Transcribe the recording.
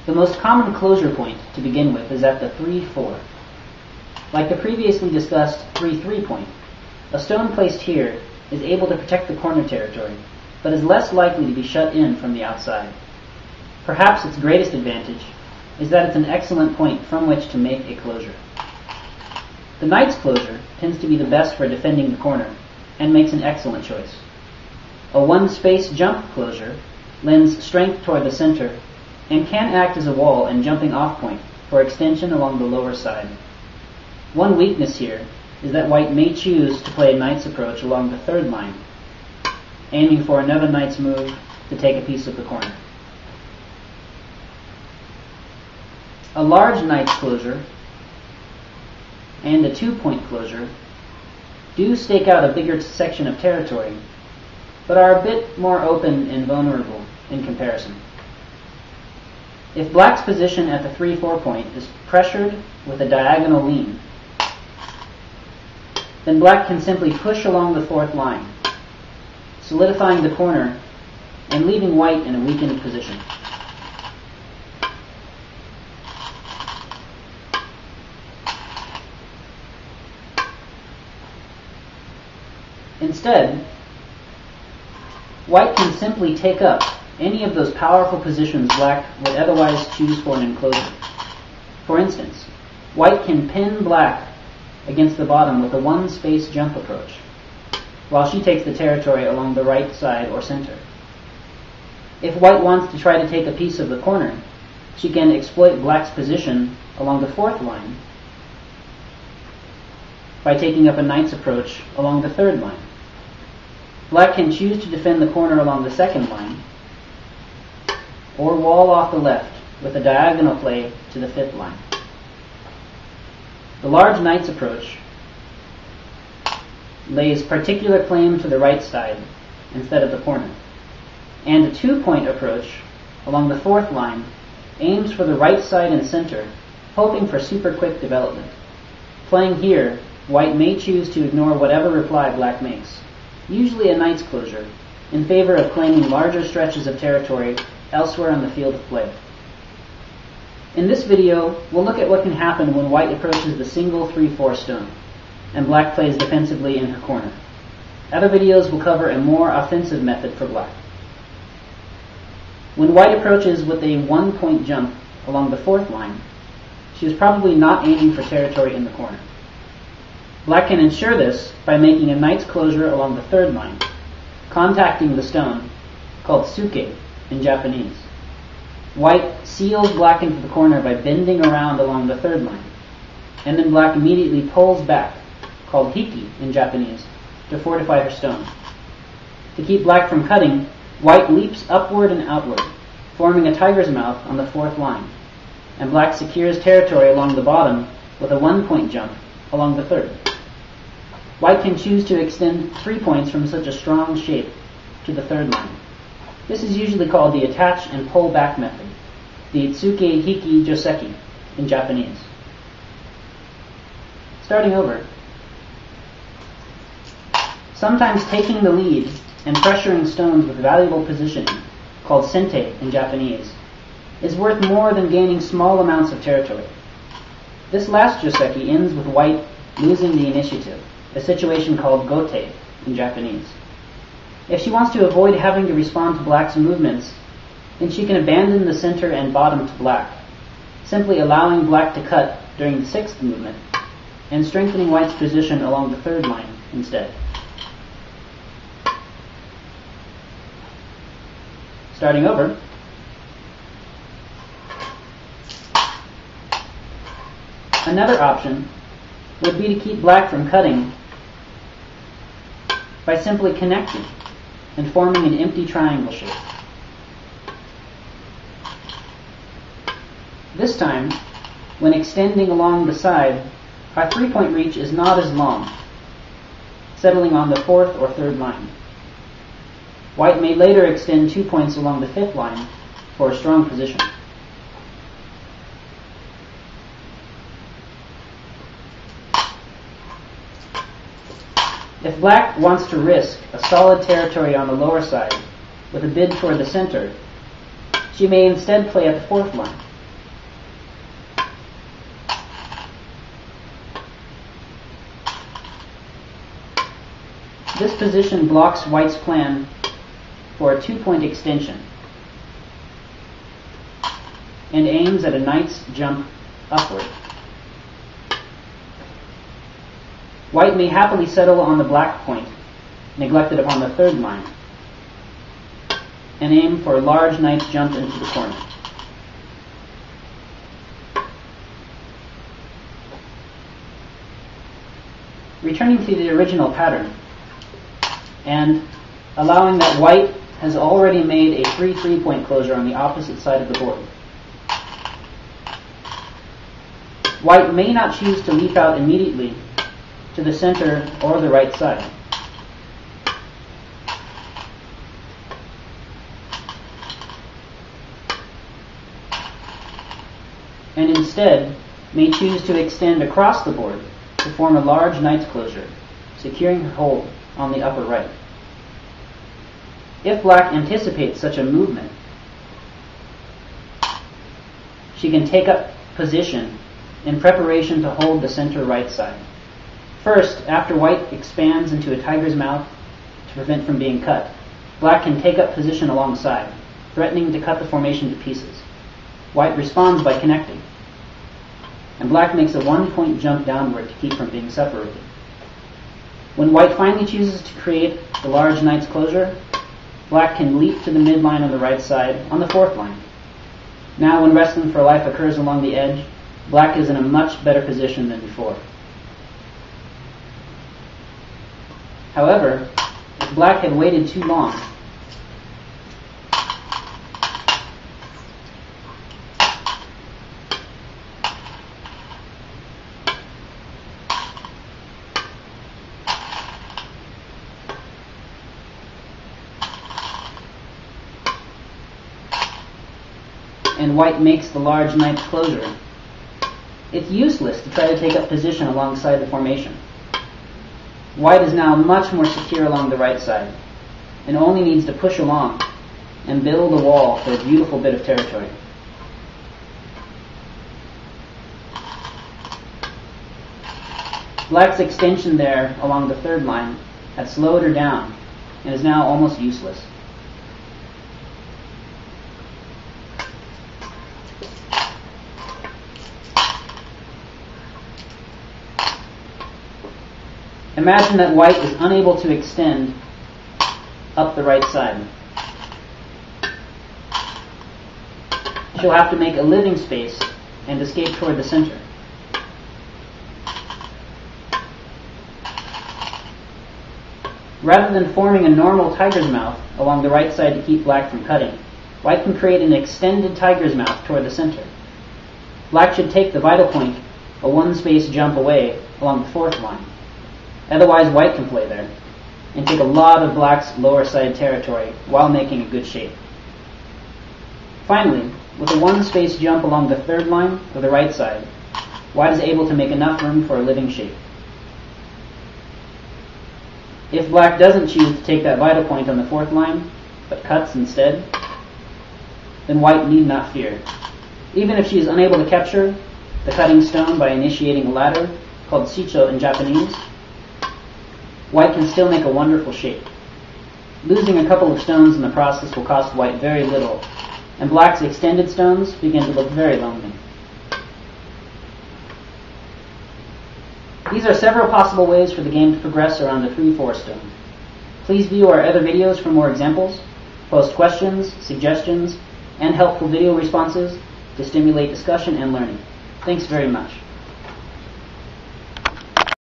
The most common closure point to begin with is at the 3-4. Like the previously discussed 3-3 point, a stone placed here is able to protect the corner territory, but is less likely to be shut in from the outside. Perhaps its greatest advantage is that it's an excellent point from which to make a closure. The knight's closure tends to be the best for defending the corner, and makes an excellent choice. A one-space jump closure lends strength toward the center, and can act as a wall and jumping off point for extension along the lower side. One weakness here is that white may choose to play a knight's approach along the third line, aiming for another knight's move to take a piece of the corner. A large knight's closure and a 2-point closure do stake out a bigger section of territory, but are a bit more open and vulnerable in comparison. If black's position at the 3-4 point is pressured with a diagonal lean, then black can simply push along the fourth line, solidifying the corner and leaving white in a weakened position. Instead, white can simply take up any of those powerful positions black would otherwise choose for an enclosure. For instance, white can pin black against the bottom with a one-space jump approach, while she takes the territory along the right side or center. If white wants to try to take a piece of the corner, she can exploit black's position along the fourth line by taking up a knight's approach along the third line. Black can choose to defend the corner along the second line, or wall off the left with a diagonal play to the fifth line. The large knight's approach lays particular claim to the right side instead of the corner, and a 2-point approach along the fourth line aims for the right side and center, hoping for super quick development. Playing here, white may choose to ignore whatever reply black makes, usually a knight's closure, in favor of claiming larger stretches of territory elsewhere on the field of play. In this video, we'll look at what can happen when white approaches the single 3-4 stone, and black plays defensively in her corner. Other videos will cover a more offensive method for black. When white approaches with a 1-point jump along the fourth line, she is probably not aiming for territory in the corner. Black can ensure this by making a knight's closure along the third line, contacting the stone, called suke in Japanese. White seals black into the corner by bending around along the third line, and then black immediately pulls back, called hiki in Japanese, to fortify her stone. To keep black from cutting, white leaps upward and outward, forming a tiger's mouth on the fourth line, and black secures territory along the bottom with a 1-point jump along the third. White can choose to extend 3 points from such a strong shape to the third line. This is usually called the attach and pull back method, the tsuke hiki Joseki in Japanese. Starting over. Sometimes taking the lead and pressuring stones with valuable positioning, called sente in Japanese, is worth more than gaining small amounts of territory. This last Joseki ends with white losing the initiative, a situation called gote in Japanese. If she wants to avoid having to respond to black's movements, then she can abandon the center and bottom to black, simply allowing black to cut during the 6th movement, and strengthening white's position along the third line instead. Starting over. Another option would be to keep black from cutting by simply connecting and forming an empty triangle shape. This time, when extending along the side, our 3-point reach is not as long, settling on the 4th or 3rd line. White may later extend 2 points along the 5th line for a strong position. If black wants to risk a solid territory on the lower side with a bid toward the center, she may instead play at the 4th line, This position blocks white's plan for a 2-point extension and aims at a knight's jump upward. White may happily settle on the black point, neglected upon the third line, and aim for a large knight's jump into the corner. Returning to the original pattern, and allowing that white has already made a 3-3-point closure on the opposite side of the board. White may not choose to leap out immediately to the center or the right side. And instead may choose to extend across the board to form a large knight's closure, securing her hold on the upper right. If black anticipates such a movement, she can take up position in preparation to hold the center right side. First, after white expands into a tiger's mouth to prevent from being cut, black can take up position alongside, threatening to cut the formation to pieces. White responds by connecting, and black makes a 1-point jump downward to keep from being separated. When white finally chooses to create the large knight's closure, black can leap to the midline on the right side on the 4th line. Now, when wrestling for life occurs along the edge, black is in a much better position than before. However, if black had waited too long, and white makes the large knight's closure, it's useless to try to take up position alongside the formation. White is now much more secure along the right side, and only needs to push along and build a wall for a beautiful bit of territory. Black's extension there along the 3rd line had slowed her down and is now almost useless. Imagine that white is unable to extend up the right side. She'll have to make a living space and escape toward the center. Rather than forming a normal tiger's mouth along the right side to keep black from cutting, white can create an extended tiger's mouth toward the center. Black should take the vital point, a 1-space jump away along the 4th line. Otherwise, white can play there and take a lot of black's lower side territory while making a good shape. Finally, with a 1-space jump along the 3rd line or the right side, white is able to make enough room for a living shape. If black doesn't choose to take that vital point on the 4th line, but cuts instead, then white need not fear. Even if she is unable to capture the cutting stone by initiating a ladder, called shicho in Japanese, white can still make a wonderful shape. Losing a couple of stones in the process will cost white very little, and black's extended stones begin to look very lonely. These are several possible ways for the game to progress around the 3-4 stone. Please view our other videos for more examples, post questions, suggestions, and helpful video responses to stimulate discussion and learning. Thanks very much.